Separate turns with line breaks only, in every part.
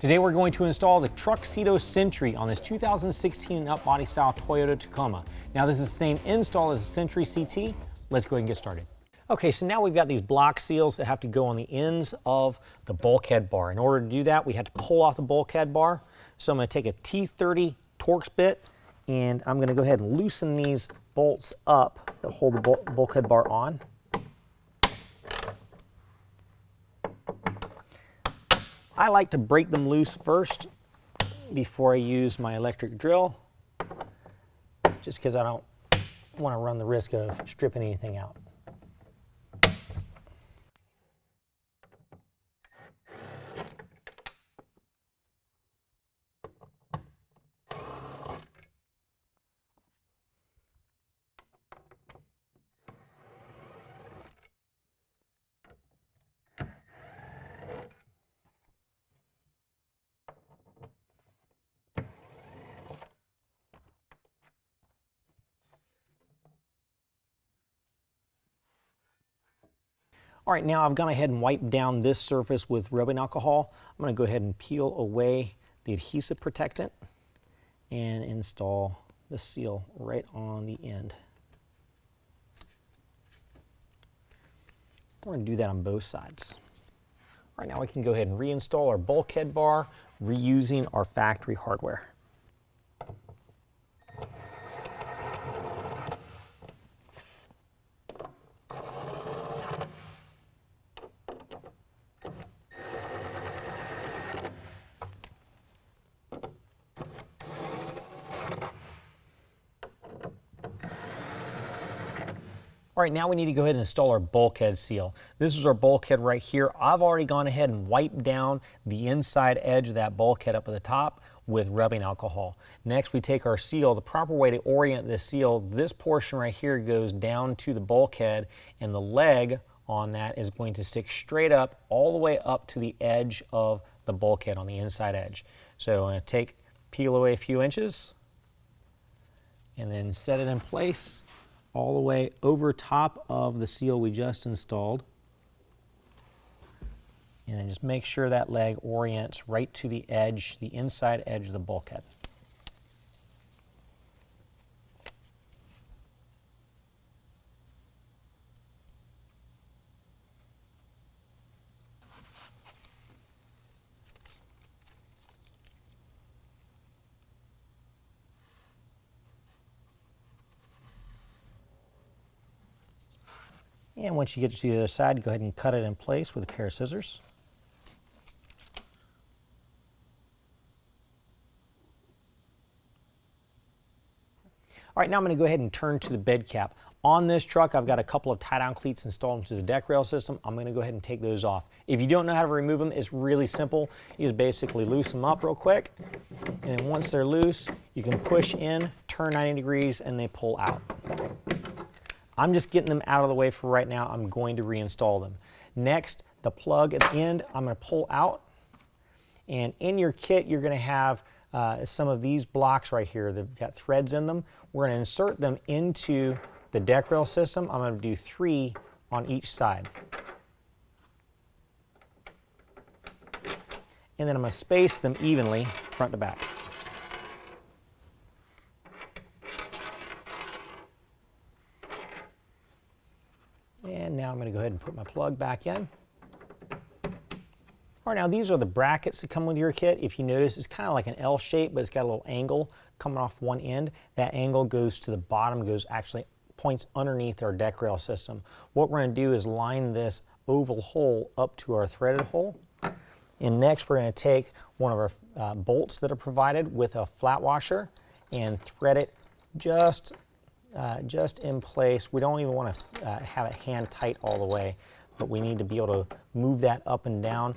Today we're going to install the TruXedo Sentry on this 2016 and up body style Toyota Tacoma. Now this is the same install as the Sentry CT. Let's go ahead and get started. Okay, so now we've got these block seals that have to go on the ends of the bulkhead bar. In order to do that, we have to pull off the bulkhead bar. So I'm going to take a T30 Torx bit and I'm going to go ahead and loosen these bolts up that hold the bulkhead bar on. I like to break them loose first before I use my electric drill, just because I don't want to run the risk of stripping anything out. All right, now I've gone ahead and wiped down this surface with rubbing alcohol. I'm going to go ahead and peel away the adhesive protectant and install the seal right on the end. We're going to do that on both sides. All right, now we can go ahead and reinstall our bulkhead bar, reusing our factory hardware. All right, now we need to go ahead and install our bulkhead seal. This is our bulkhead right here. I've already gone ahead and wiped down the inside edge of that bulkhead up at the top with rubbing alcohol. Next, we take our seal. The proper way to orient this seal, this portion right here goes down to the bulkhead, and the leg on that is going to stick straight up all the way up to the edge of the bulkhead on the inside edge. So I'm going to peel away a few inches and then set it in place all the way over top of the seal we just installed. And then just make sure that leg orients right to the edge, the inside edge of the bulkhead. And once you get to the other side, go ahead and cut it in place with a pair of scissors. All right, now I'm going to go ahead and turn to the bed cap. On this truck, I've got a couple of tie-down cleats installed into the deck rail system. I'm going to go ahead and take those off. If you don't know how to remove them, it's really simple. You just basically loosen them up real quick, and then once they're loose, you can push in, turn 90 degrees, and they pull out. I'm just getting them out of the way for right now. I'm going to reinstall them. Next, the plug at the end, I'm going to pull out. And in your kit, you're going to have some of these blocks right here. They've got threads in them. We're going to insert them into the deck rail system. I'm going to do 3 on each side. And then I'm going to space them evenly front to back. And now I'm going to go ahead and put my plug back in. All right, now these are the brackets that come with your kit. If you notice, it's kind of like an L shape, but it's got a little angle coming off one end. That angle goes to the bottom, points underneath our deck rail system. What we're going to do is line this oval hole up to our threaded hole. And next, we're going to take one of our bolts that are provided with a flat washer and thread it just in place. We don't even want to have it hand tight all the way, but we need to be able to move that up and down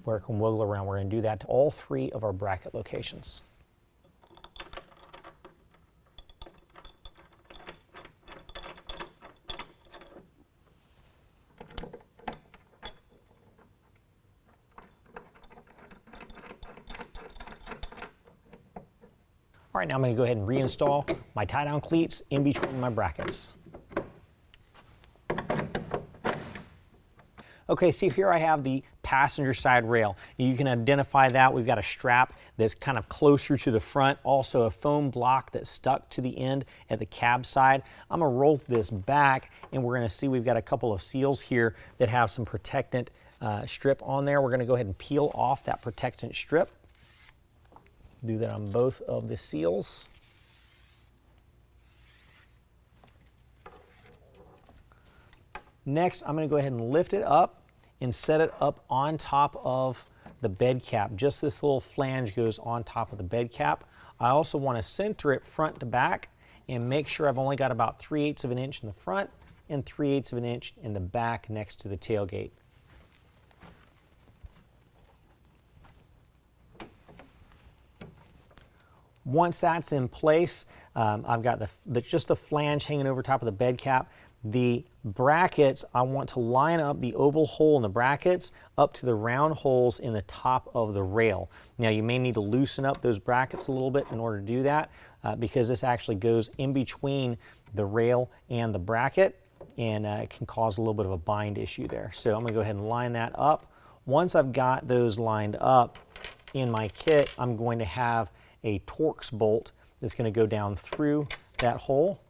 where it can wiggle around. We're going to do that to all 3 of our bracket locations. All right, now I'm going to go ahead and reinstall my tie-down cleats in between my brackets. Okay, see here I have the passenger side rail. You can identify that. We've got a strap that's kind of closer to the front, also a foam block that's stuck to the end at the cab side. I'm gonna roll this back and we're gonna see we've got a couple of seals here that have some protectant strip on there. We're gonna go ahead and peel off that protectant strip. Do that on both of the seals. Next, I'm going to go ahead and lift it up and set it up on top of the bed cap. Just this little flange goes on top of the bed cap. I also want to center it front to back and make sure I've only got about 3/8 of an inch in the front and 3/8 of an inch in the back next to the tailgate. Once that's in place, I've got just the flange hanging over top of the bed cap. The brackets, I want to line up the oval hole in the brackets up to the round holes in the top of the rail. Now you may need to loosen up those brackets a little bit in order to do that because this actually goes in between the rail and the bracket, and it can cause a little bit of a bind issue there. So I'm going to go ahead and line that up. Once I've got those lined up in my kit, I'm going to have a Torx bolt that's going to go down through that hole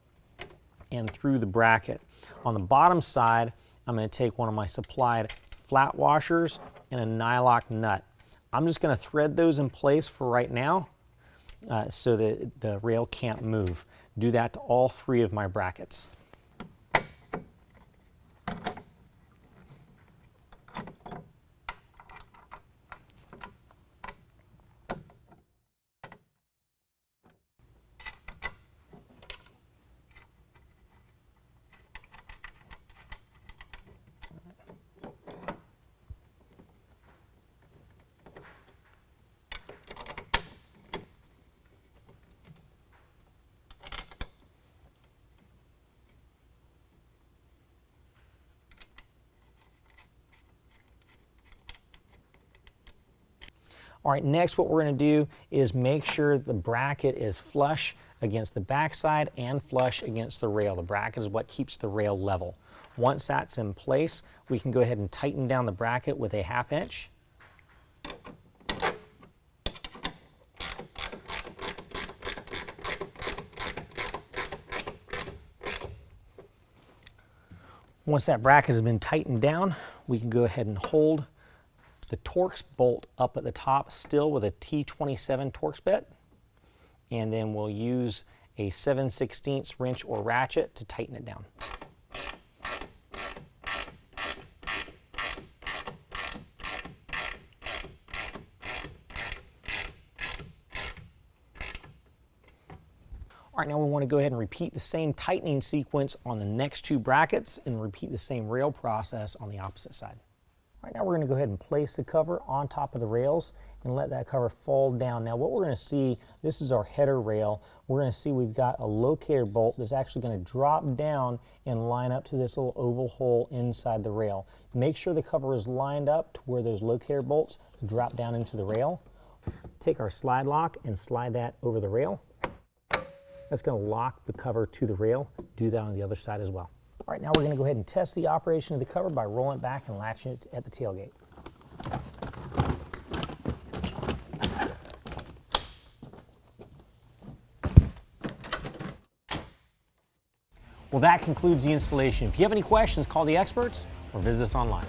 and through the bracket. On the bottom side, I'm going to take one of my supplied flat washers and a nylock nut. I'm just going to thread those in place for right now so that the rail can't move. Do that to all 3 of my brackets. All right, next what we're going to do is make sure the bracket is flush against the backside and flush against the rail. The bracket is what keeps the rail level. Once that's in place, we can go ahead and tighten down the bracket with a 1/2 inch. Once that bracket has been tightened down, we can go ahead and hold the Torx bolt up at the top still with a T27 Torx bit, and then we'll use a 7/16 wrench or ratchet to tighten it down. All right, now we want to go ahead and repeat the same tightening sequence on the next 2 brackets and repeat the same rail process on the opposite side. All right, now we're going to go ahead and place the cover on top of the rails and let that cover fall down. Now what we're going to see, this is our header rail. We're going to see we've got a locator bolt that's actually going to drop down and line up to this little oval hole inside the rail. Make sure the cover is lined up to where those locator bolts drop down into the rail. Take our slide lock and slide that over the rail. That's going to lock the cover to the rail. Do that on the other side as well. All right, now we're going to go ahead and test the operation of the cover by rolling it back and latching it at the tailgate. Well, that concludes the installation. If you have any questions, call the experts or visit us online.